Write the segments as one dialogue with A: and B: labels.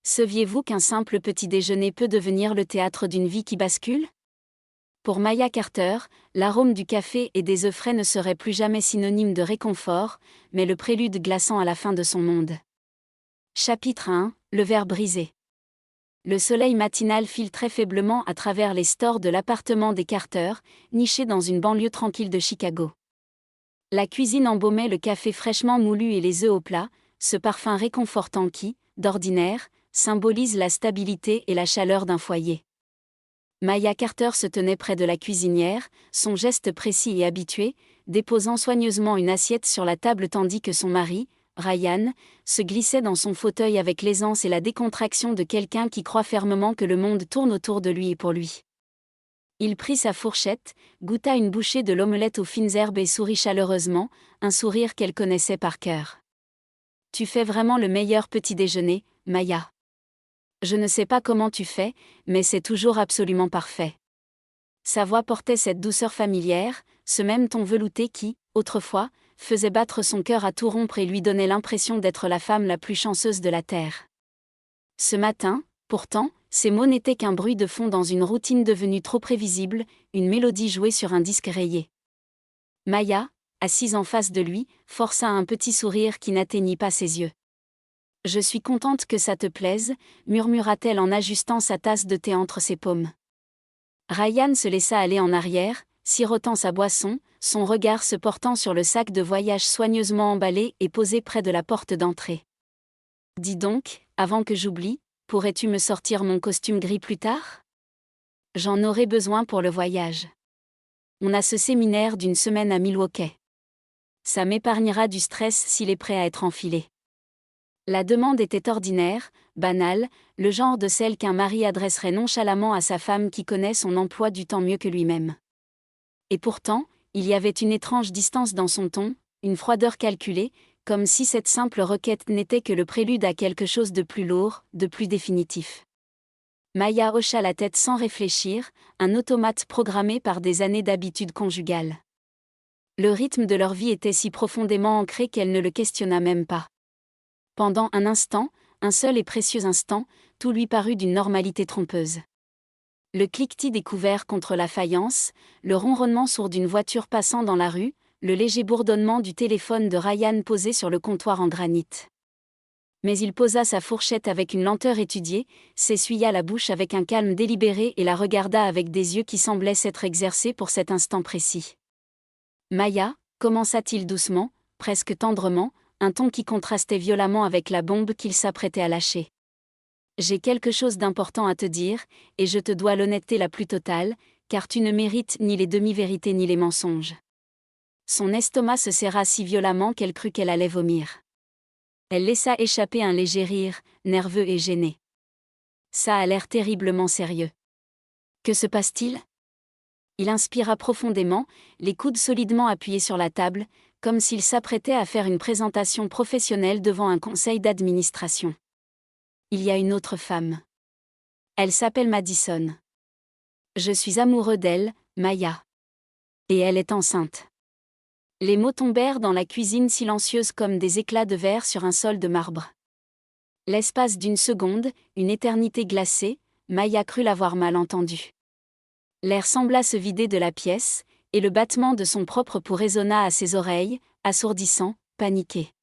A: Saviez-vous qu'un simple petit déjeuner peut devenir le théâtre d'une vie qui bascule? Pour Maya Carter, l'arôme du café et des œufs frais ne serait plus jamais synonyme de réconfort, mais le prélude glaçant à la fin de son monde. Chapitre 1, le verre brisé. Le soleil matinal filtrait faiblement à travers les stores de l'appartement des Carter, niché dans une banlieue tranquille de Chicago. La cuisine embaumait le café fraîchement moulu et les œufs au plat, ce parfum réconfortant qui, d'ordinaire, symbolise la stabilité et la chaleur d'un foyer. Maya Carter se tenait près de la cuisinière, son geste précis et habitué, déposant soigneusement une assiette sur la table tandis que son mari, Ryan, se glissait dans son fauteuil avec l'aisance et la décontraction de quelqu'un qui croit fermement que le monde tourne autour de lui et pour lui. Il prit sa fourchette, goûta une bouchée de l'omelette aux fines herbes et sourit chaleureusement, un sourire qu'elle connaissait par cœur. « Tu fais vraiment le meilleur petit déjeuner, Maya. Je ne sais pas comment tu fais, mais c'est toujours absolument parfait. » Sa voix portait cette douceur familière, ce même ton velouté qui, autrefois, faisait battre son cœur à tout rompre et lui donnait l'impression d'être la femme la plus chanceuse de la terre. Ce matin, pourtant, ces mots n'étaient qu'un bruit de fond dans une routine devenue trop prévisible, une mélodie jouée sur un disque rayé. Maya, assise en face de lui, força un petit sourire qui n'atteignit pas ses yeux. « Je suis contente que ça te plaise », murmura-t-elle en ajustant sa tasse de thé entre ses paumes. Ryan se laissa aller en arrière, sirotant sa boisson, son regard se portant sur le sac de voyage soigneusement emballé et posé près de la porte d'entrée. « Dis donc, avant que j'oublie, pourrais-tu me sortir mon costume gris plus tard? J'en aurai besoin pour le voyage. On a ce séminaire d'une semaine à Milwaukee. Ça m'épargnera du stress s'il est prêt à être enfilé. » La demande était ordinaire, banale, le genre de celle qu'un mari adresserait nonchalamment à sa femme qui connaît son emploi du temps mieux que lui-même. Et pourtant, il y avait une étrange distance dans son ton, une froideur calculée, comme si cette simple requête n'était que le prélude à quelque chose de plus lourd, de plus définitif. Maya hocha la tête sans réfléchir, un automate programmé par des années d'habitude conjugale. Le rythme de leur vie était si profondément ancré qu'elle ne le questionna même pas. Pendant un instant, un seul et précieux instant, tout lui parut d'une normalité trompeuse. Le cliquetis des couverts contre la faïence, le ronronnement sourd d'une voiture passant dans la rue, le léger bourdonnement du téléphone de Ryan posé sur le comptoir en granit. Mais il posa sa fourchette avec une lenteur étudiée, s'essuya la bouche avec un calme délibéré et la regarda avec des yeux qui semblaient s'être exercés pour cet instant précis. « Maya » commença-t-il doucement, presque tendrement, un ton qui contrastait violemment avec la bombe qu'il s'apprêtait à lâcher. « J'ai quelque chose d'important à te dire, et je te dois l'honnêteté la plus totale, car tu ne mérites ni les demi-vérités ni les mensonges. » Son estomac se serra si violemment qu'elle crut qu'elle allait vomir. Elle laissa échapper un léger rire, nerveux et gêné. « Ça a l'air terriblement sérieux. Que se passe-t-il » Il inspira profondément, les coudes solidement appuyés sur la table, comme s'il s'apprêtait à faire une présentation professionnelle devant un conseil d'administration. « Il y a une autre femme. Elle s'appelle Madison. Je suis amoureux d'elle, Maya. Et elle est enceinte. » Les mots tombèrent dans la cuisine silencieuse comme des éclats de verre sur un sol de marbre. L'espace d'une seconde, une éternité glacée, Maya crut l'avoir mal entendu. L'air sembla se vider de la pièce, et le battement de son propre pouls résonna à ses oreilles, assourdissant, paniqué.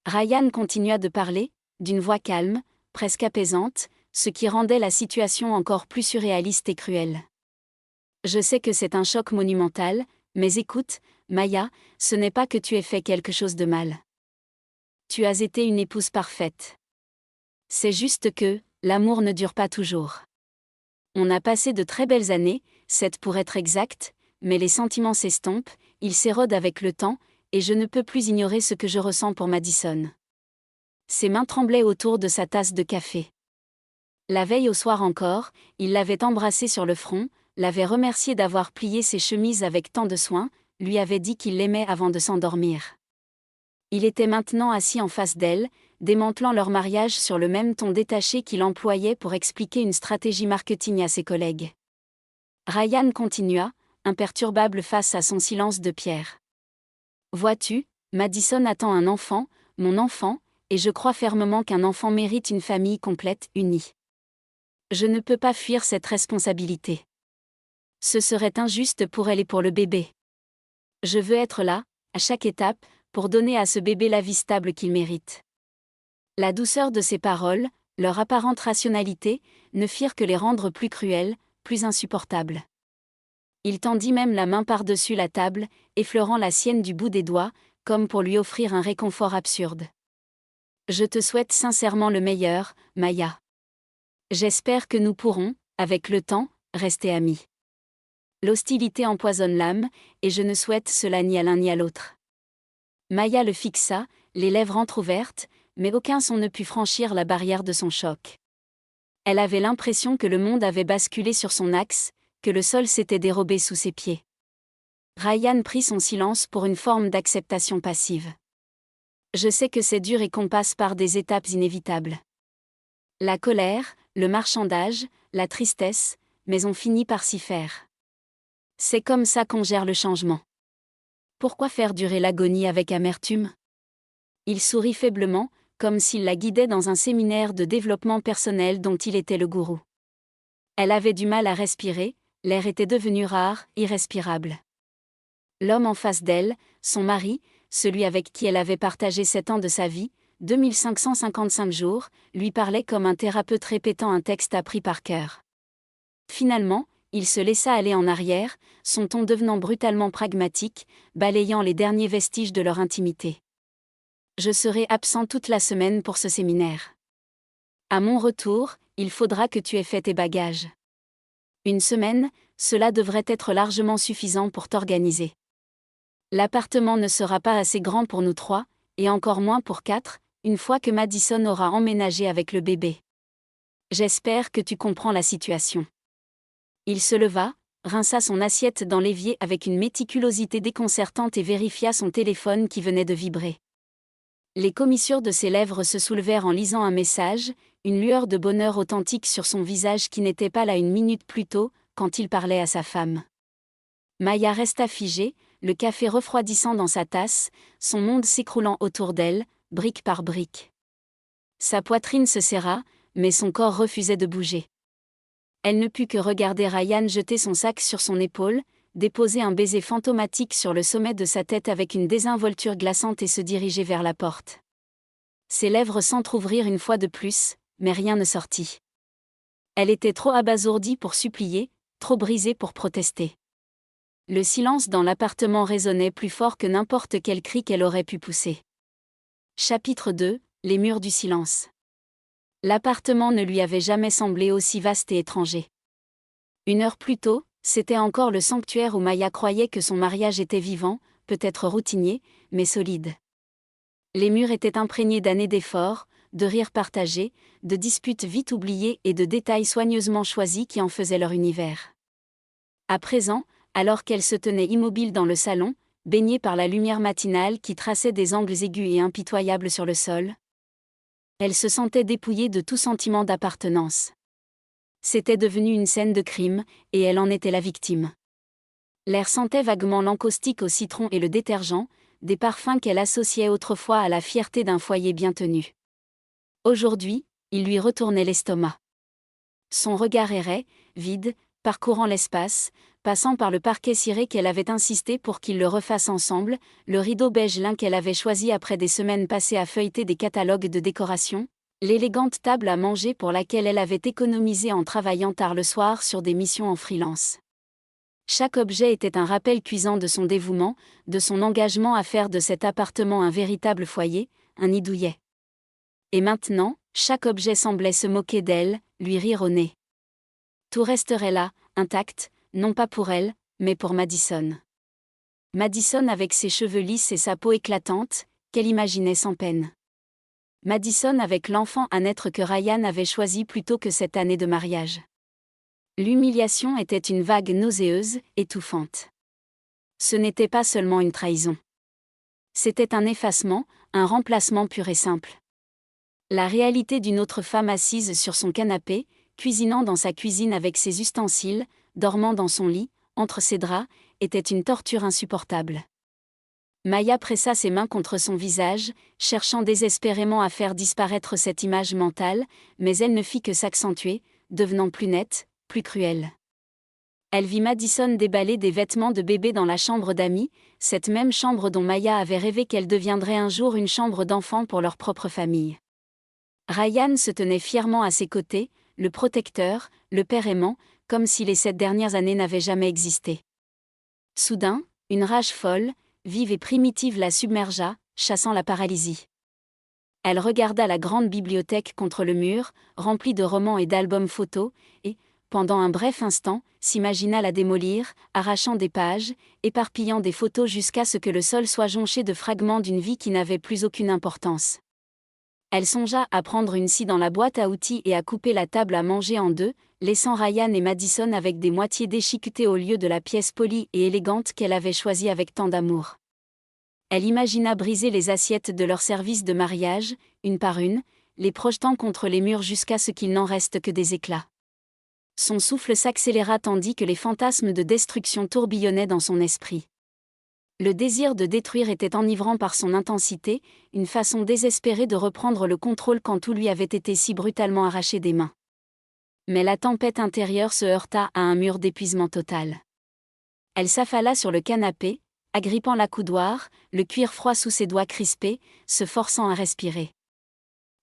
A: Ryan continua de parler, d'une voix calme, presque apaisante, ce qui rendait la situation encore plus surréaliste et cruelle. « Je sais que c'est un choc monumental, mais écoute, Maya, ce n'est pas que tu aies fait quelque chose de mal. Tu as été une épouse parfaite. C'est juste que, l'amour ne dure pas toujours. On a passé de très belles années, 7 pour être exact, mais les sentiments s'estompent, ils s'érodent avec le temps, et je ne peux plus ignorer ce que je ressens pour Madison. » Ses mains tremblaient autour de sa tasse de café. La veille au soir encore, il l'avait embrassée sur le front, l'avait remerciée d'avoir plié ses chemises avec tant de soin, lui avait dit qu'il l'aimait avant de s'endormir. Il était maintenant assis en face d'elle, démantelant leur mariage sur le même ton détaché qu'il employait pour expliquer une stratégie marketing à ses collègues. Ryan continua, imperturbable face à son silence de pierre. « Vois-tu, Madison attend un enfant, mon enfant, et je crois fermement qu'un enfant mérite une famille complète, unie. Je ne peux pas fuir cette responsabilité. Ce serait injuste pour elle et pour le bébé. Je veux être là, à chaque étape, pour donner à ce bébé la vie stable qu'il mérite. La douceur de ses paroles, leur apparente rationalité, ne firent que les rendre plus cruelles, plus insupportables. Il tendit même la main par-dessus la table, effleurant la sienne du bout des doigts, comme pour lui offrir un réconfort absurde. « Je te souhaite sincèrement le meilleur, Maya. J'espère que nous pourrons, avec le temps, rester amis. L'hostilité empoisonne l'âme, et je ne souhaite cela ni à l'un ni à l'autre. » Maya le fixa, les lèvres entr'ouvertes, mais aucun son ne put franchir la barrière de son choc. Elle avait l'impression que le monde avait basculé sur son axe, que le sol s'était dérobé sous ses pieds. Ryan prit son silence pour une forme d'acceptation passive. Je sais que c'est dur et qu'on passe par des étapes inévitables. La colère, le marchandage, la tristesse, mais on finit par s'y faire. C'est comme ça qu'on gère le changement. Pourquoi faire durer l'agonie avec amertume ? Il sourit faiblement, comme s'il la guidait dans un séminaire de développement personnel dont il était le gourou. Elle avait du mal à respirer, l'air était devenu rare, irrespirable. L'homme en face d'elle, son mari, celui avec qui elle avait partagé 7 ans de sa vie, 2555 jours, lui parlait comme un thérapeute répétant un texte appris par cœur. Finalement, il se laissa aller en arrière, son ton devenant brutalement pragmatique, balayant les derniers vestiges de leur intimité. « Je serai absent toute la semaine pour ce séminaire. À mon retour, il faudra que tu aies fait tes bagages. Une semaine, cela devrait être largement suffisant pour t'organiser. L'appartement ne sera pas assez grand pour nous 3, et encore moins pour 4, une fois que Madison aura emménagé avec le bébé. J'espère que tu comprends la situation. » Il se leva, rinça son assiette dans l'évier avec une méticulosité déconcertante et vérifia son téléphone qui venait de vibrer. Les commissures de ses lèvres se soulevèrent en lisant un message, une lueur de bonheur authentique sur son visage qui n'était pas là une minute plus tôt, quand il parlait à sa femme. Maya resta figée, le café refroidissant dans sa tasse, son monde s'écroulant autour d'elle, brique par brique. Sa poitrine se serra, mais son corps refusait de bouger. Elle ne put que regarder Ryan jeter son sac sur son épaule, déposer un baiser fantomatique sur le sommet de sa tête avec une désinvolture glaçante et se diriger vers la porte. Ses lèvres s'entr'ouvrirent une fois de plus, mais rien ne sortit. Elle était trop abasourdie pour supplier, trop brisée pour protester. Le silence dans l'appartement résonnait plus fort que n'importe quel cri qu'elle aurait pu pousser. Chapitre 2 – Les murs du silence. L'appartement ne lui avait jamais semblé aussi vaste et étranger. 1 heure plus tôt, c'était encore le sanctuaire où Maya croyait que son mariage était vivant, peut-être routinier, mais solide. Les murs étaient imprégnés d'années d'efforts, de rires partagés, de disputes vite oubliées et de détails soigneusement choisis qui en faisaient leur univers. À présent, alors qu'elle se tenait immobile dans le salon, baignée par la lumière matinale qui traçait des angles aigus et impitoyables sur le sol, elle se sentait dépouillée de tout sentiment d'appartenance. C'était devenu une scène de crime, et elle en était la victime. L'air sentait vaguement l'encaustique au citron et le détergent, des parfums qu'elle associait autrefois à la fierté d'un foyer bien tenu. Aujourd'hui, il lui retournait l'estomac. Son regard errait, vide, parcourant l'espace, passant par le parquet ciré qu'elle avait insisté pour qu'ils le refassent ensemble, le rideau beige lin qu'elle avait choisi après des semaines passées à feuilleter des catalogues de décoration, l'élégante table à manger pour laquelle elle avait économisé en travaillant tard le soir sur des missions en freelance. Chaque objet était un rappel cuisant de son dévouement, de son engagement à faire de cet appartement un véritable foyer, un nid douillet. Et maintenant, chaque objet semblait se moquer d'elle, lui rire au nez. Tout resterait là, intact, non pas pour elle, mais pour Madison. Madison avec ses cheveux lisses et sa peau éclatante, qu'elle imaginait sans peine. Madison avec l'enfant à naître que Ryan avait choisi plutôt que cette année de mariage. L'humiliation était une vague nauséeuse, étouffante. Ce n'était pas seulement une trahison. C'était un effacement, un remplacement pur et simple. La réalité d'une autre femme assise sur son canapé, cuisinant dans sa cuisine avec ses ustensiles, dormant dans son lit, entre ses draps, était une torture insupportable. Maya pressa ses mains contre son visage, cherchant désespérément à faire disparaître cette image mentale, mais elle ne fit que s'accentuer, devenant plus nette, plus cruelle. Elle vit Madison déballer des vêtements de bébé dans la chambre d'amis, cette même chambre dont Maya avait rêvé qu'elle deviendrait un jour une chambre d'enfants pour leur propre famille. Ryan se tenait fièrement à ses côtés, le protecteur, le père aimant, comme si les 7 dernières années n'avaient jamais existé. Soudain, une rage folle, vive et primitive la submergea, chassant la paralysie. Elle regarda la grande bibliothèque contre le mur, remplie de romans et d'albums photos, et, pendant un bref instant, s'imagina la démolir, arrachant des pages, éparpillant des photos jusqu'à ce que le sol soit jonché de fragments d'une vie qui n'avait plus aucune importance. Elle songea à prendre une scie dans la boîte à outils et à couper la table à manger en deux, laissant Ryan et Madison avec des moitiés déchiquetées au lieu de la pièce polie et élégante qu'elle avait choisie avec tant d'amour. Elle imagina briser les assiettes de leur service de mariage, une par une, les projetant contre les murs jusqu'à ce qu'il n'en reste que des éclats. Son souffle s'accéléra tandis que les fantasmes de destruction tourbillonnaient dans son esprit. Le désir de détruire était enivrant par son intensité, une façon désespérée de reprendre le contrôle quand tout lui avait été si brutalement arraché des mains. Mais la tempête intérieure se heurta à un mur d'épuisement total. Elle s'affala sur le canapé, agrippant l'accoudoir, le cuir froid sous ses doigts crispés, se forçant à respirer.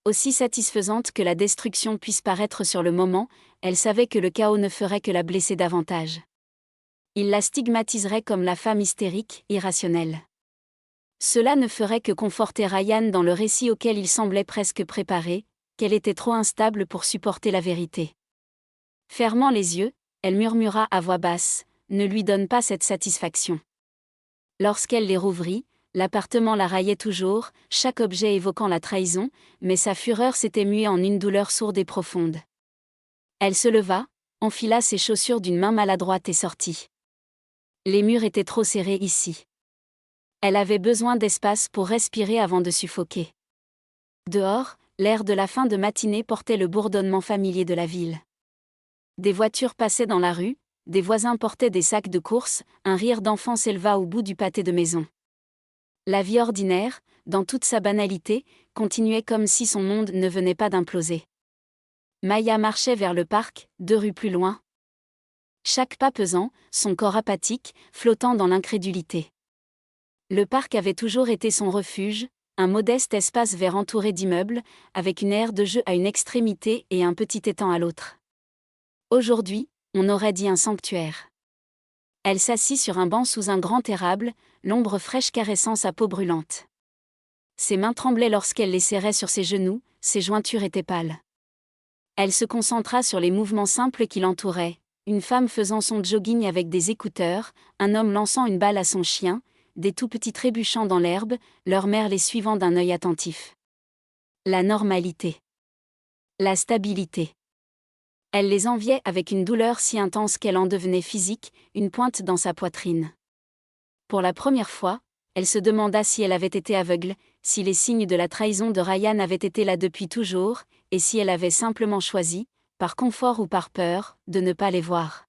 A: Aussi satisfaisante que la destruction puisse paraître sur le moment, elle savait que le chaos ne ferait que la blesser davantage. Il la stigmatiserait comme la femme hystérique, irrationnelle. Cela ne ferait que conforter Ryan dans le récit auquel il semblait presque préparé, qu'elle était trop instable pour supporter la vérité. Fermant les yeux, elle murmura à voix basse, « Ne lui donne pas cette satisfaction. » Lorsqu'elle les rouvrit, l'appartement la raillait toujours, chaque objet évoquant la trahison, mais sa fureur s'était muée en une douleur sourde et profonde. Elle se leva, enfila ses chaussures d'une main maladroite et sortit. Les murs étaient trop serrés ici. Elle avait besoin d'espace pour respirer avant de suffoquer. Dehors, l'air de la fin de matinée portait le bourdonnement familier de la ville. Des voitures passaient dans la rue, des voisins portaient des sacs de courses, un rire d'enfant s'éleva au bout du pâté de maison. La vie ordinaire, dans toute sa banalité, continuait comme si son monde ne venait pas d'imploser. Maya marchait vers le parc, 2 rues plus loin. Chaque pas pesant, son corps apathique, flottant dans l'incrédulité. Le parc avait toujours été son refuge, un modeste espace vert entouré d'immeubles, avec une aire de jeu à une extrémité et un petit étang à l'autre. Aujourd'hui, on aurait dit un sanctuaire. Elle s'assit sur un banc sous un grand érable, l'ombre fraîche caressant sa peau brûlante. Ses mains tremblaient lorsqu'elle les serrait sur ses genoux, ses jointures étaient pâles. Elle se concentra sur les mouvements simples qui l'entouraient, une femme faisant son jogging avec des écouteurs, un homme lançant une balle à son chien, des tout petits trébuchant dans l'herbe, leur mère les suivant d'un œil attentif. La normalité. La stabilité. Elle les enviait avec une douleur si intense qu'elle en devenait physique, une pointe dans sa poitrine. Pour la première fois, elle se demanda si elle avait été aveugle, si les signes de la trahison de Ryan avaient été là depuis toujours, et si elle avait simplement choisi, par confort ou par peur, de ne pas les voir.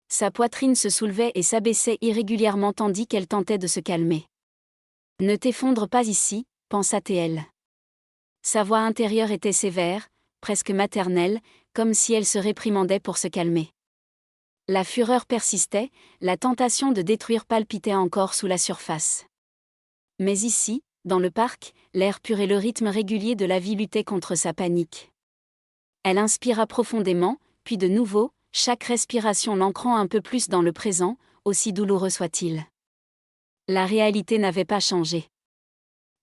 A: Sa poitrine se soulevait et s'abaissait irrégulièrement tandis qu'elle tentait de se calmer. « Ne t'effondre pas ici, pensa-t-elle. Sa voix intérieure était sévère, presque maternelle, comme si elle se réprimandait pour se calmer. La fureur persistait, la tentation de détruire palpitait encore sous la surface. Mais ici, dans le parc, l'air pur et le rythme régulier de la vie luttaient contre sa panique. Elle inspira profondément, puis de nouveau, chaque respiration l'ancrant un peu plus dans le présent, aussi douloureux soit-il. La réalité n'avait pas changé.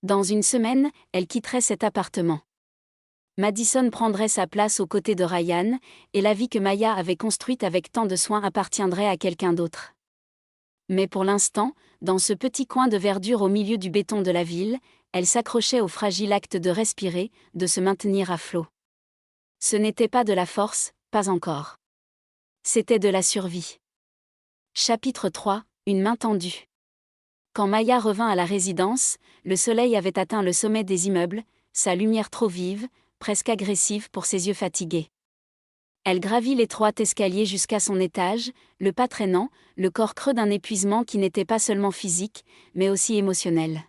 A: Dans une semaine, elle quitterait cet appartement. Madison prendrait sa place aux côtés de Ryan, et la vie que Maya avait construite avec tant de soin appartiendrait à quelqu'un d'autre. Mais pour l'instant, dans ce petit coin de verdure au milieu du béton de la ville, elle s'accrochait au fragile acte de respirer, de se maintenir à flot. Ce n'était pas de la force, pas encore. C'était de la survie. Chapitre 3, une main tendue. Quand Maya revint à la résidence, le soleil avait atteint le sommet des immeubles, sa lumière trop vive, presque agressive pour ses yeux fatigués. Elle gravit l'étroit escalier jusqu'à son étage, le pas traînant, le corps creux d'un épuisement qui n'était pas seulement physique, mais aussi émotionnel.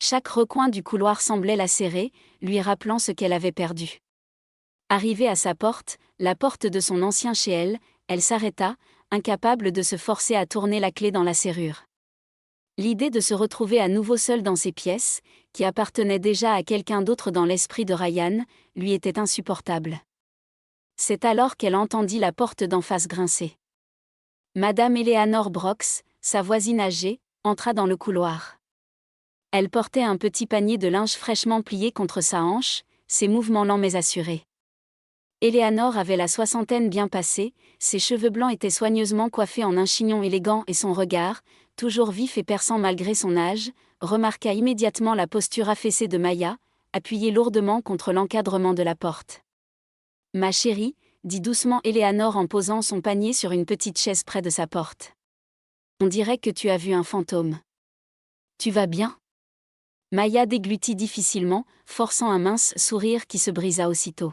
A: Chaque recoin du couloir semblait la serrer, lui rappelant ce qu'elle avait perdu. Arrivée à sa porte, la porte de son ancien chez elle, elle s'arrêta, incapable de se forcer à tourner la clé dans la serrure. L'idée de se retrouver à nouveau seule dans ses pièces, qui appartenaient déjà à quelqu'un d'autre dans l'esprit de Ryan, lui était insupportable. C'est alors qu'elle entendit la porte d'en face grincer. Madame Eleanor Brox, sa voisine âgée, entra dans le couloir. Elle portait un petit panier de linge fraîchement plié contre sa hanche, ses mouvements lents mais assurés. Eleanor avait la soixantaine bien passée, ses cheveux blancs étaient soigneusement coiffés en un chignon élégant et son regard, toujours vif et perçant malgré son âge, remarqua immédiatement la posture affaissée de Maya, appuyée lourdement contre l'encadrement de la porte. « Ma chérie », dit doucement Eleanor en posant son panier sur une petite chaise près de sa porte. « On dirait que tu as vu un fantôme. Tu vas bien ?» Maya déglutit difficilement, forçant un mince sourire qui se brisa aussitôt.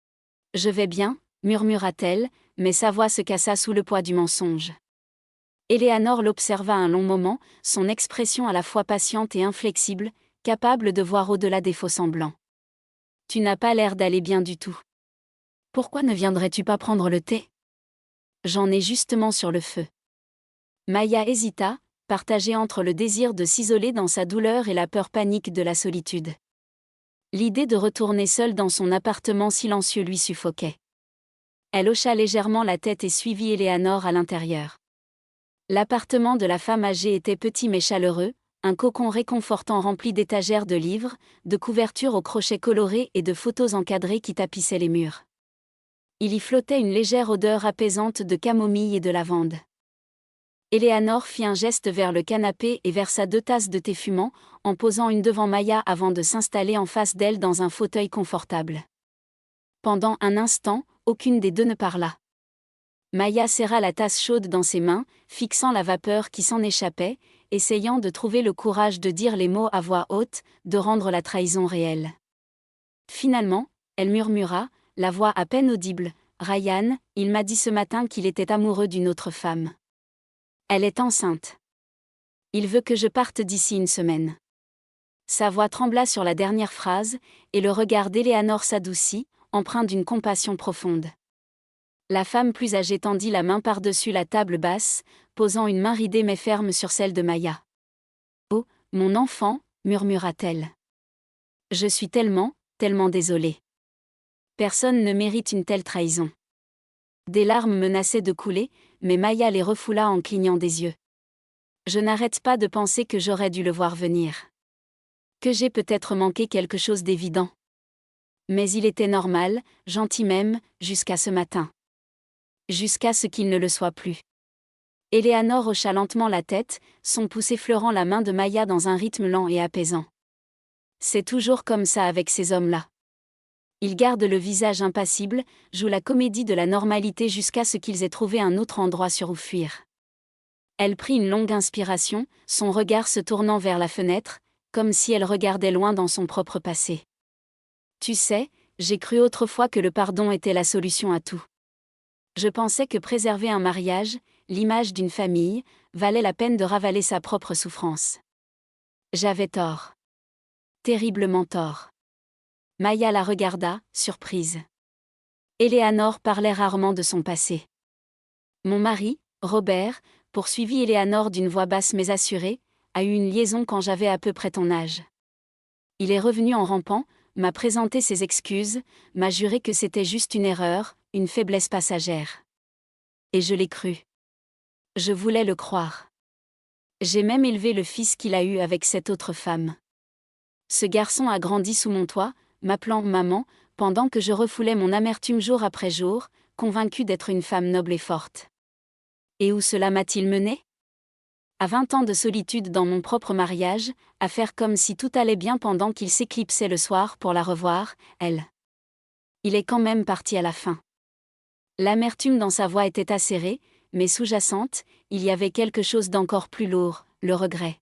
A: « Je vais bien », murmura-t-elle, mais sa voix se cassa sous le poids du mensonge. Eleanor l'observa un long moment, son expression à la fois patiente et inflexible, capable de voir au-delà des faux-semblants. « Tu n'as pas l'air d'aller bien du tout. Pourquoi ne viendrais-tu pas prendre le thé ? J'en ai justement sur le feu. » Maya hésita, partagée entre le désir de s'isoler dans sa douleur et la peur panique de la solitude. L'idée de retourner seule dans son appartement silencieux lui suffoquait. Elle hocha légèrement la tête et suivit Eleanor à l'intérieur. L'appartement de la femme âgée était petit mais chaleureux, un cocon réconfortant rempli d'étagères de livres, de couvertures aux crochets colorés et de photos encadrées qui tapissaient les murs. Il y flottait une légère odeur apaisante de camomille et de lavande. Eleanor fit un geste vers le canapé et versa 2 tasses de thé fumant, en posant une devant Maya avant de s'installer en face d'elle dans un fauteuil confortable. Pendant un instant, aucune des deux ne parla. Maya serra la tasse chaude dans ses mains, fixant la vapeur qui s'en échappait, essayant de trouver le courage de dire les mots à voix haute, de rendre la trahison réelle. Finalement, elle murmura, la voix à peine audible, « Ryan, il m'a dit ce matin qu'il était amoureux d'une autre femme. Elle est enceinte. Il veut que je parte d'ici une semaine. » Sa voix trembla sur la dernière phrase, et le regard d'Eleanor s'adoucit, empreint d'une compassion profonde. La femme plus âgée tendit la main par-dessus la table basse, posant une main ridée mais ferme sur celle de Maya. « Oh, mon enfant » murmura-t-elle. « Je suis tellement, tellement désolée. Personne ne mérite une telle trahison. » Des larmes menaçaient de couler, mais Maya les refoula en clignant des yeux. « Je n'arrête pas de penser que j'aurais dû le voir venir. Que j'ai peut-être manqué quelque chose d'évident. Mais il était normal, gentil même, jusqu'à ce matin. Jusqu'à ce qu'il ne le soit plus. » Eleanor hocha lentement la tête, son pouce effleurant la main de Maya dans un rythme lent et apaisant. « C'est toujours comme ça avec ces hommes-là. Ils gardent le visage impassible, jouent la comédie de la normalité jusqu'à ce qu'ils aient trouvé un autre endroit sur où fuir. » Elle prit une longue inspiration, son regard se tournant vers la fenêtre, comme si elle regardait loin dans son propre passé. « Tu sais, j'ai cru autrefois que le pardon était la solution à tout. Je pensais que préserver un mariage, l'image d'une famille, valait la peine de ravaler sa propre souffrance. J'avais tort. Terriblement tort. » Maya la regarda, surprise. Eleanor parlait rarement de son passé. « Mon mari, Robert, » poursuivit Eleanor d'une voix basse mais assurée, « a eu une liaison quand j'avais à peu près ton âge. Il est revenu en rampant, m'a présenté ses excuses, m'a juré que c'était juste une erreur, une faiblesse passagère. Et je l'ai cru. Je voulais le croire. J'ai même élevé le fils qu'il a eu avec cette autre femme. Ce garçon a grandi sous mon toit, m'appelant maman, pendant que je refoulais mon amertume jour après jour, convaincue d'être une femme noble et forte. Et où cela m'a-t-il mené ? À 20 ans de solitude dans mon propre mariage, à faire comme si tout allait bien pendant qu'il s'éclipsait le soir pour la revoir, elle. Il est quand même parti à la fin. » L'amertume dans sa voix était acérée, mais sous-jacente, il y avait quelque chose d'encore plus lourd, le regret.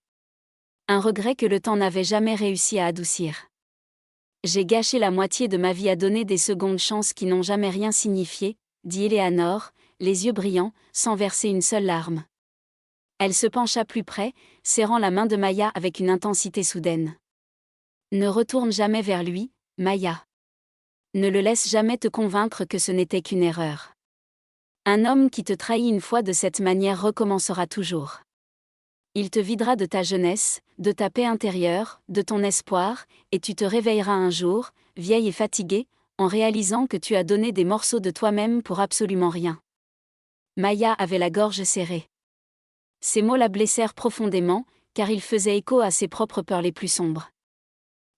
A: Un regret que le temps n'avait jamais réussi à adoucir. « J'ai gâché la moitié de ma vie à donner des secondes chances qui n'ont jamais rien signifié, » dit Eleanor, les yeux brillants, sans verser une seule larme. Elle se pencha plus près, serrant la main de Maya avec une intensité soudaine. Ne retourne jamais vers lui, Maya. Ne le laisse jamais te convaincre que ce n'était qu'une erreur. Un homme qui te trahit une fois de cette manière recommencera toujours. Il te videra de ta jeunesse, de ta paix intérieure, de ton espoir, et tu te réveilleras un jour, vieille et fatiguée, en réalisant que tu as donné des morceaux de toi-même pour absolument rien. Maya avait la gorge serrée. Ces mots la blessèrent profondément, car ils faisaient écho à ses propres peurs les plus sombres.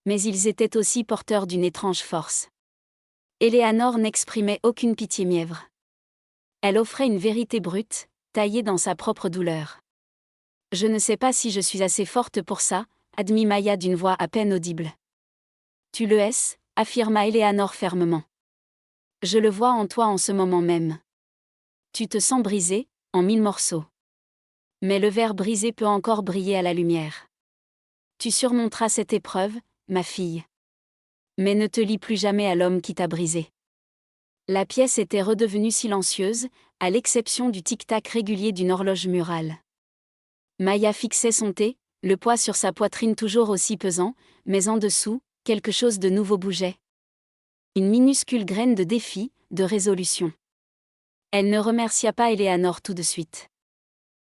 A: Mais ils étaient aussi porteurs d'une étrange force. Eleanor n'exprimait aucune pitié mièvre. Elle offrait une vérité brute, taillée dans sa propre douleur. « Je ne sais pas si je suis assez forte pour ça », admit Maya d'une voix à peine audible. « Tu le es », affirma Eleanor fermement. « Je le vois en toi en ce moment même. Tu te sens brisé, en 1000 morceaux. Mais le verre brisé peut encore briller à la lumière. Tu surmonteras cette épreuve, ma fille. Mais ne te lie plus jamais à l'homme qui t'a brisé. » La pièce était redevenue silencieuse, à l'exception du tic-tac régulier d'une horloge murale. Maya fixait son thé, le poids sur sa poitrine toujours aussi pesant, mais en dessous, quelque chose de nouveau bougeait. Une minuscule graine de défi, de résolution. Elle ne remercia pas Eleanor tout de suite.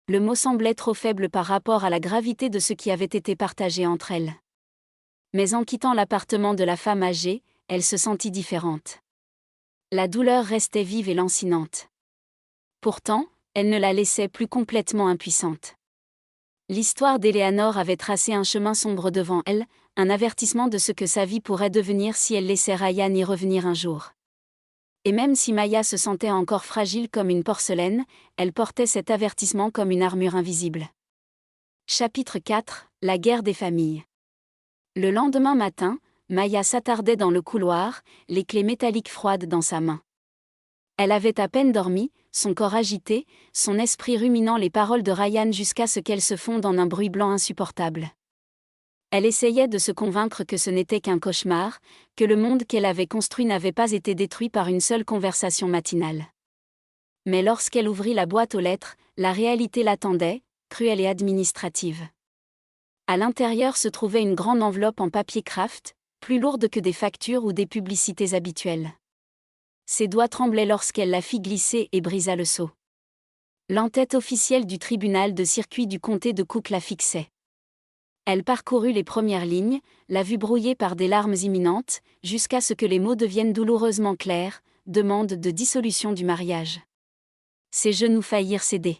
A: Le mot semblait trop faible par rapport à la gravité de ce qui avait été partagé entre elles. Mais en quittant l'appartement de la femme âgée, elle se sentit différente. La douleur restait vive et lancinante. Pourtant, elle ne la laissait plus complètement impuissante. L'histoire d'Eleanor avait tracé un chemin sombre devant elle, un avertissement de ce que sa vie pourrait devenir si elle laissait Ryan y revenir un jour. Et même si Maya se sentait encore fragile comme une porcelaine, elle portait cet avertissement comme une armure invisible. Chapitre 4 – La guerre des familles. Le lendemain matin, Maya s'attardait dans le couloir, les clés métalliques froides dans sa main. Elle avait à peine dormi, son corps agité, son esprit ruminant les paroles de Ryan jusqu'à ce qu'elles se fondent en un bruit blanc insupportable. Elle essayait de se convaincre que ce n'était qu'un cauchemar, que le monde qu'elle avait construit n'avait pas été détruit par une seule conversation matinale. Mais lorsqu'elle ouvrit la boîte aux lettres, la réalité l'attendait, cruelle et administrative. À l'intérieur se trouvait une grande enveloppe en papier craft, plus lourde que des factures ou des publicités habituelles. Ses doigts tremblaient lorsqu'elle la fit glisser et brisa le sceau. L'entête officielle du tribunal de circuit du comté de Cook la fixait. Elle parcourut les premières lignes, la vue brouillée par des larmes imminentes, jusqu'à ce que les mots deviennent douloureusement clairs, demande de dissolution du mariage. Ses genoux faillirent céder.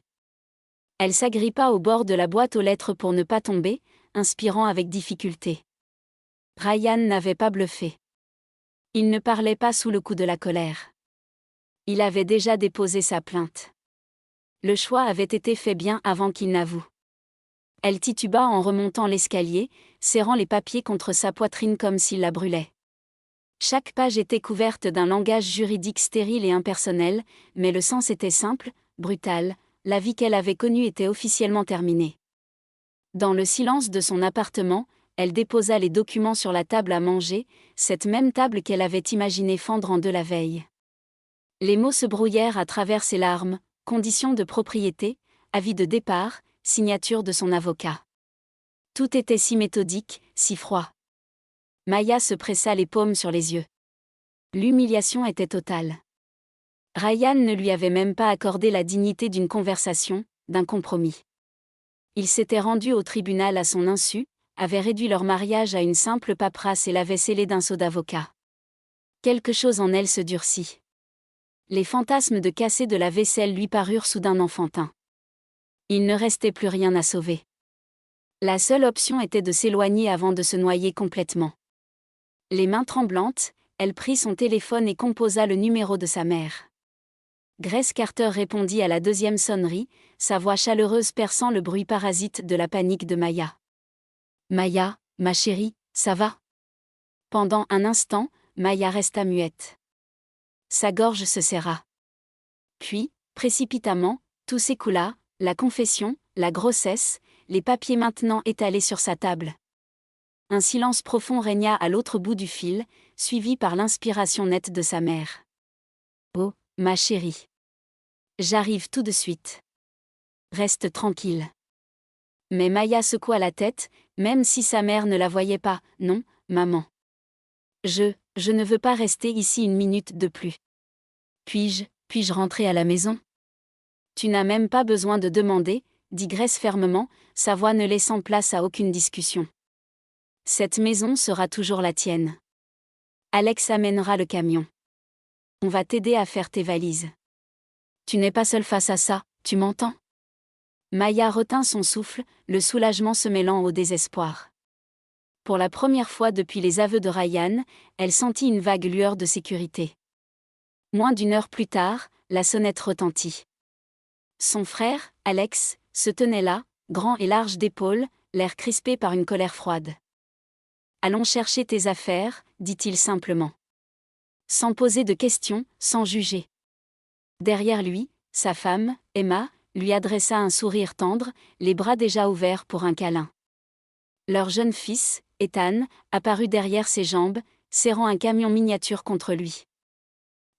A: Elle s'agrippa au bord de la boîte aux lettres pour ne pas tomber, inspirant avec difficulté. Ryan n'avait pas bluffé. Il ne parlait pas sous le coup de la colère. Il avait déjà déposé sa plainte. Le choix avait été fait bien avant qu'il n'avoue. Elle tituba en remontant l'escalier, serrant les papiers contre sa poitrine comme s'il la brûlait. Chaque page était couverte d'un langage juridique stérile et impersonnel, mais le sens était simple, brutal, la vie qu'elle avait connue était officiellement terminée. Dans le silence de son appartement, elle déposa les documents sur la table à manger, cette même table qu'elle avait imaginé fendre en deux la veille. Les mots se brouillèrent à travers ses larmes, conditions de propriété, avis de départ, signature de son avocat. Tout était si méthodique, si froid. Maya se pressa les paumes sur les yeux. L'humiliation était totale. Ryan ne lui avait même pas accordé la dignité d'une conversation, d'un compromis. Il s'était rendu au tribunal à son insu, avait réduit leur mariage à une simple paperasse et l'avait scellé d'un sceau d'avocat. Quelque chose en elle se durcit. Les fantasmes de casser de la vaisselle lui parurent soudain enfantins. Il ne restait plus rien à sauver. La seule option était de s'éloigner avant de se noyer complètement. Les mains tremblantes, elle prit son téléphone et composa le numéro de sa mère. Grace Carter répondit à la deuxième sonnerie, sa voix chaleureuse perçant le bruit parasite de la panique de Maya. « Maya, ma chérie, ça va ?» Pendant un instant, Maya resta muette. Sa gorge se serra. Puis, précipitamment, tout s'écoula, la confession, la grossesse, les papiers maintenant étalés sur sa table. Un silence profond régna à l'autre bout du fil, suivi par l'inspiration nette de sa mère. « Oh, ma chérie. J'arrive tout de suite. Reste tranquille. Mais Maya secoua la tête, même si sa mère ne la voyait pas. Non, maman. Je ne veux pas rester ici une minute de plus. Puis-je rentrer à la maison? Tu n'as même pas besoin de demander, dit Grace fermement, sa voix ne laissant place à aucune discussion. Cette maison sera toujours la tienne. Alex amènera le camion. On va t'aider à faire tes valises. Tu n'es pas seule face à ça, tu m'entends? Maya retint son souffle, le soulagement se mêlant au désespoir. Pour la première fois depuis les aveux de Ryan, elle sentit une vague lueur de sécurité. Moins d'une heure plus tard, la sonnette retentit. Son frère, Alex, se tenait là, grand et large d'épaules, l'air crispé par une colère froide. « Allons chercher tes affaires », dit-il simplement. Sans poser de questions, sans juger. Derrière lui, sa femme, Emma, lui adressa un sourire tendre, les bras déjà ouverts pour un câlin. Leur jeune fils, Ethan, apparut derrière ses jambes, serrant un camion miniature contre lui.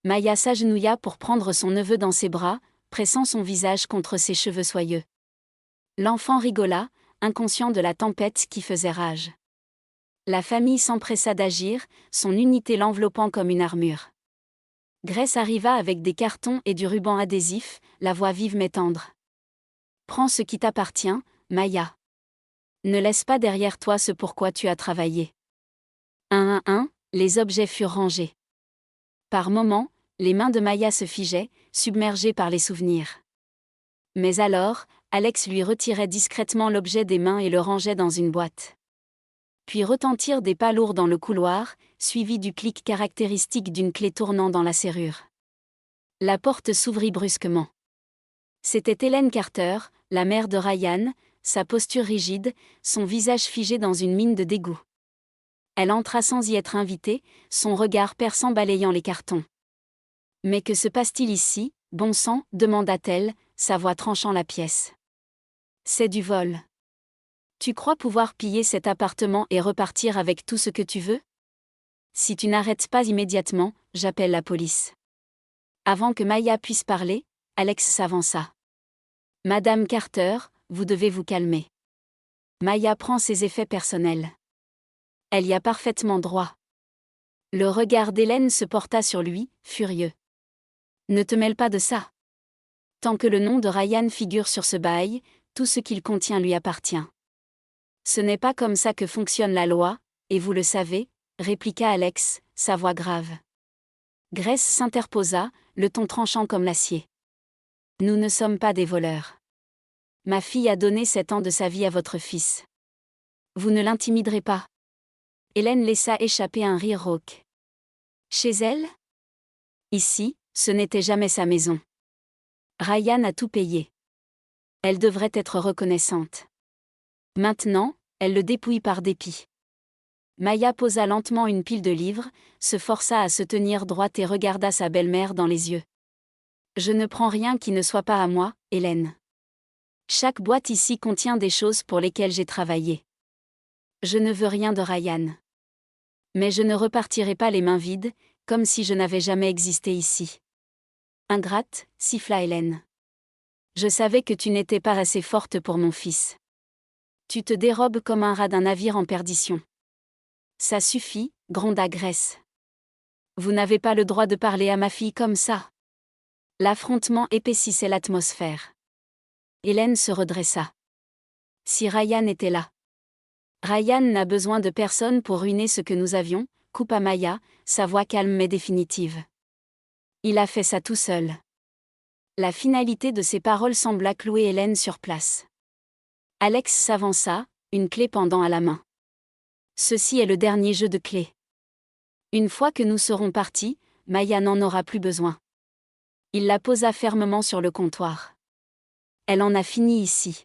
A: Maya s'agenouilla pour prendre son neveu dans ses bras, pressant son visage contre ses cheveux soyeux. L'enfant rigola, inconscient de la tempête qui faisait rage. La famille s'empressa d'agir, son unité l'enveloppant comme une armure. Grace arriva avec des cartons et du ruban adhésif, la voix vive mais tendre. « Prends ce qui t'appartient, Maya. Ne laisse pas derrière toi ce pourquoi tu as travaillé. » Un à un, les objets furent rangés. Par moments, les mains de Maya se figeaient, submergées par les souvenirs. Mais alors, Alex lui retirait discrètement l'objet des mains et le rangeait dans une boîte. Puis retentirent des pas lourds dans le couloir, suivis du clic caractéristique d'une clé tournant dans la serrure. La porte s'ouvrit brusquement. C'était Hélène Carter, la mère de Ryan, sa posture rigide, son visage figé dans une mine de dégoût. Elle entra sans y être invitée, son regard perçant balayant les cartons. « Mais que se passe-t-il ici, bon sang » demanda-t-elle, sa voix tranchant la pièce. « C'est du vol. Tu crois pouvoir piller cet appartement et repartir avec tout ce que tu veux? Si tu n'arrêtes pas immédiatement, j'appelle la police. » Avant que Maya puisse parler, Alex s'avança. « Madame Carter, vous devez vous calmer. » Maya prend ses effets personnels. Elle y a parfaitement droit. Le regard d'Hélène se porta sur lui, furieux. « Ne te mêle pas de ça. Tant que le nom de Ryan figure sur ce bail, tout ce qu'il contient lui appartient. » Ce n'est pas comme ça que fonctionne la loi, et vous le savez, répliqua Alex, sa voix grave. Grace s'interposa, le ton tranchant comme l'acier. Nous ne sommes pas des voleurs. Ma fille a donné 7 ans de sa vie à votre fils. Vous ne l'intimiderez pas. Hélène laissa échapper un rire rauque. Chez elle? Ici, ce n'était jamais sa maison. Ryan a tout payé. Elle devrait être reconnaissante. Maintenant, elle le dépouille par dépit. Maya posa lentement une pile de livres, se força à se tenir droite et regarda sa belle-mère dans les yeux. Je ne prends rien qui ne soit pas à moi, Hélène. Chaque boîte ici contient des choses pour lesquelles j'ai travaillé. Je ne veux rien de Ryan. Mais je ne repartirai pas les mains vides, comme si je n'avais jamais existé ici. Ingrate, siffla Hélène. Je savais que tu n'étais pas assez forte pour mon fils. Tu te dérobes comme un rat d'un navire en perdition. Ça suffit, gronda Grace. Vous n'avez pas le droit de parler à ma fille comme ça. L'affrontement épaississait l'atmosphère. Hélène se redressa. Si Ryan était là. Ryan n'a besoin de personne pour ruiner ce que nous avions, coupa Maya, sa voix calme mais définitive. Il a fait ça tout seul. La finalité de ses paroles sembla clouer Hélène sur place. Alex s'avança, une clé pendant à la main. Ceci est le dernier jeu de clés. Une fois que nous serons partis, Maya n'en aura plus besoin. Il la posa fermement sur le comptoir. Elle en a fini ici.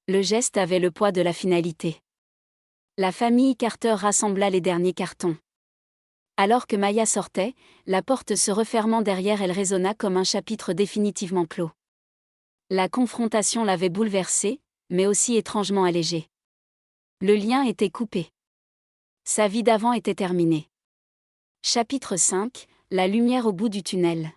A: Le geste avait le poids de la finalité. La famille Carter rassembla les derniers cartons. Alors que Maya sortait, la porte se refermant derrière elle résonna comme un chapitre définitivement clos. La confrontation l'avait bouleversée, mais aussi étrangement allégée. Le lien était coupé. Sa vie d'avant était terminée. Chapitre 5, la lumière au bout du tunnel.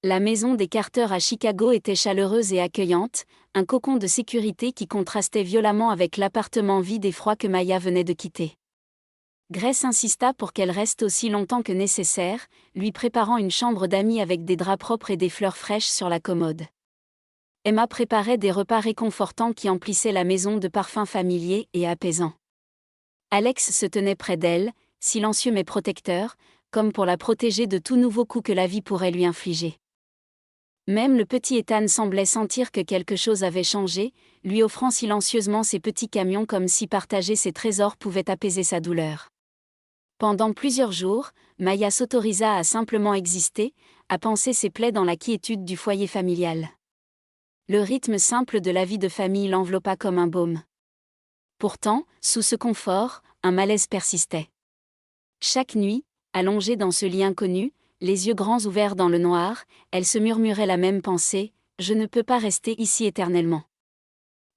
A: La maison des Carter à Chicago était chaleureuse et accueillante, un cocon de sécurité qui contrastait violemment avec l'appartement vide et froid que Maya venait de quitter. Grace insista pour qu'elle reste aussi longtemps que nécessaire, lui préparant une chambre d'amis avec des draps propres et des fleurs fraîches sur la commode. Emma préparait des repas réconfortants qui emplissaient la maison de parfums familiers et apaisants. Alex se tenait près d'elle, silencieux mais protecteur, comme pour la protéger de tout nouveau coup que la vie pourrait lui infliger. Même le petit Ethan semblait sentir que quelque chose avait changé, lui offrant silencieusement ses petits camions comme si partager ses trésors pouvait apaiser sa douleur. Pendant plusieurs jours, Maya s'autorisa à simplement exister, à panser ses plaies dans la quiétude du foyer familial. Le rythme simple de la vie de famille l'enveloppa comme un baume. Pourtant, sous ce confort, un malaise persistait. Chaque nuit, allongée dans ce lit inconnu, les yeux grands ouverts dans le noir, elle se murmurait la même pensée, « Je ne peux pas rester ici éternellement ».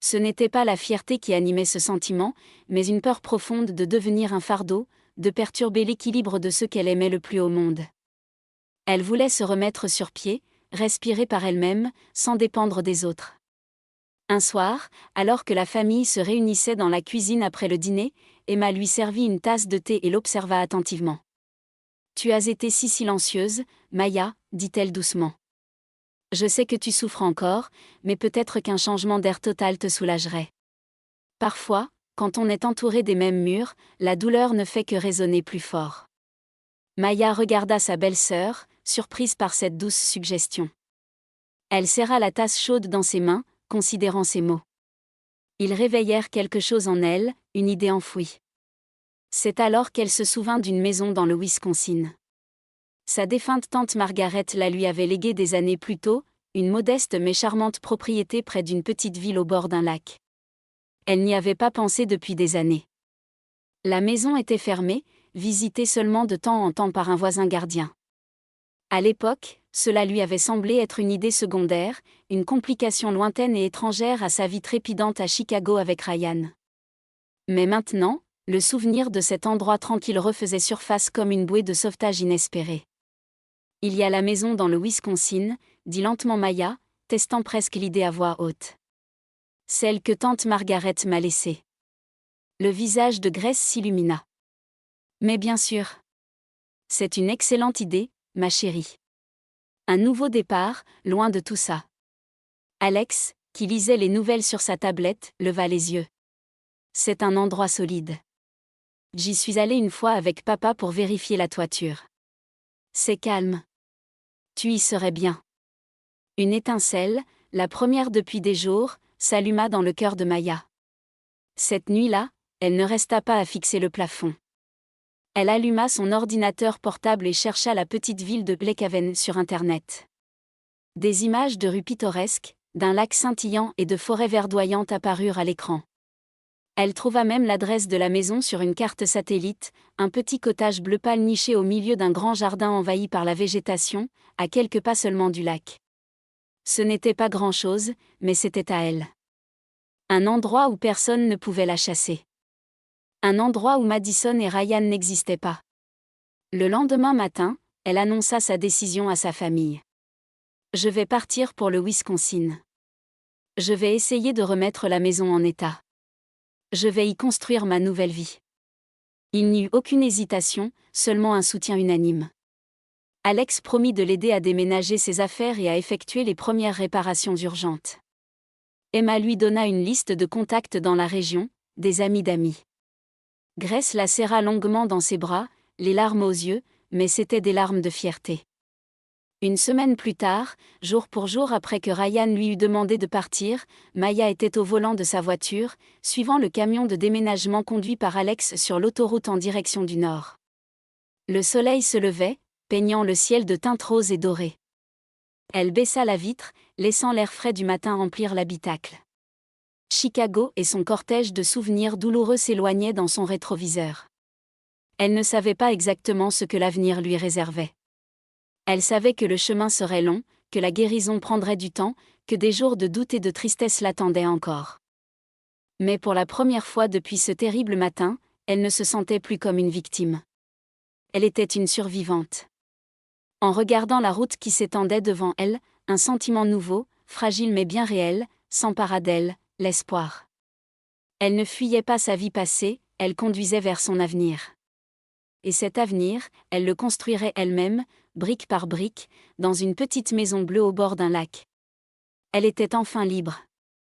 A: Ce n'était pas la fierté qui animait ce sentiment, mais une peur profonde de devenir un fardeau, de perturber l'équilibre de ce qu'elle aimait le plus au monde. Elle voulait se remettre sur pied, respirer par elle-même, sans dépendre des autres. Un soir, alors que la famille se réunissait dans la cuisine après le dîner, Emma lui servit une tasse de thé et l'observa attentivement. « Tu as été si silencieuse, Maya, dit-elle doucement. Je sais que tu souffres encore, mais peut-être qu'un changement d'air total te soulagerait. Parfois, quand on est entouré des mêmes murs, la douleur ne fait que résonner plus fort. » Maya regarda sa belle-sœur, surprise par cette douce suggestion. Elle serra la tasse chaude dans ses mains, considérant ses mots. Ils réveillèrent quelque chose en elle, une idée enfouie. C'est alors qu'elle se souvint d'une maison dans le Wisconsin. Sa défunte tante Margaret la lui avait léguée des années plus tôt, une modeste mais charmante propriété près d'une petite ville au bord d'un lac. Elle n'y avait pas pensé depuis des années. La maison était fermée, visitée seulement de temps en temps par un voisin gardien. À l'époque, cela lui avait semblé être une idée secondaire, une complication lointaine et étrangère à sa vie trépidante à Chicago avec Ryan. Mais maintenant, le souvenir de cet endroit tranquille refaisait surface comme une bouée de sauvetage inespérée. « Il y a la maison dans le Wisconsin », dit lentement Maya, testant presque l'idée à voix haute. « Celle que tante Margaret m'a laissée. » Le visage de Grace s'illumina. « Mais bien sûr. C'est une excellente idée, ma chérie. Un nouveau départ, loin de tout ça. » Alex, qui lisait les nouvelles sur sa tablette, leva les yeux. « C'est un endroit solide. J'y suis allée une fois avec papa pour vérifier la toiture. C'est calme. Tu y serais bien. » Une étincelle, la première depuis des jours, s'alluma dans le cœur de Maya. Cette nuit-là, elle ne resta pas à fixer le plafond. Elle alluma son ordinateur portable et chercha la petite ville de Blakehaven sur Internet. Des images de rues pittoresques, d'un lac scintillant et de forêts verdoyantes apparurent à l'écran. Elle trouva même l'adresse de la maison sur une carte satellite, un petit cottage bleu pâle niché au milieu d'un grand jardin envahi par la végétation, à quelques pas seulement du lac. Ce n'était pas grand-chose, mais c'était à elle. Un endroit où personne ne pouvait la chasser. Un endroit où Madison et Ryan n'existaient pas. Le lendemain matin, elle annonça sa décision à sa famille. « Je vais partir pour le Wisconsin. Je vais essayer de remettre la maison en état. Je vais y construire ma nouvelle vie. » Il n'y eut aucune hésitation, seulement un soutien unanime. Alex promit de l'aider à déménager ses affaires et à effectuer les premières réparations urgentes. Emma lui donna une liste de contacts dans la région, des amis d'amis. Grace la serra longuement dans ses bras, les larmes aux yeux, mais c'étaient des larmes de fierté. Une semaine plus tard, jour pour jour après que Ryan lui eut demandé de partir, Maya était au volant de sa voiture, suivant le camion de déménagement conduit par Alex sur l'autoroute en direction du nord. Le soleil se levait, peignant le ciel de teintes roses et dorées. Elle baissa la vitre, laissant l'air frais du matin remplir l'habitacle. Chicago et son cortège de souvenirs douloureux s'éloignaient dans son rétroviseur. Elle ne savait pas exactement ce que l'avenir lui réservait. Elle savait que le chemin serait long, que la guérison prendrait du temps, que des jours de doute et de tristesse l'attendaient encore. Mais pour la première fois depuis ce terrible matin, elle ne se sentait plus comme une victime. Elle était une survivante. En regardant la route qui s'étendait devant elle, un sentiment nouveau, fragile mais bien réel, s'empara d'elle, l'espoir. Elle ne fuyait pas sa vie passée, elle conduisait vers son avenir. Et cet avenir, elle le construirait elle-même, brique par brique, dans une petite maison bleue au bord d'un lac. Elle était enfin libre.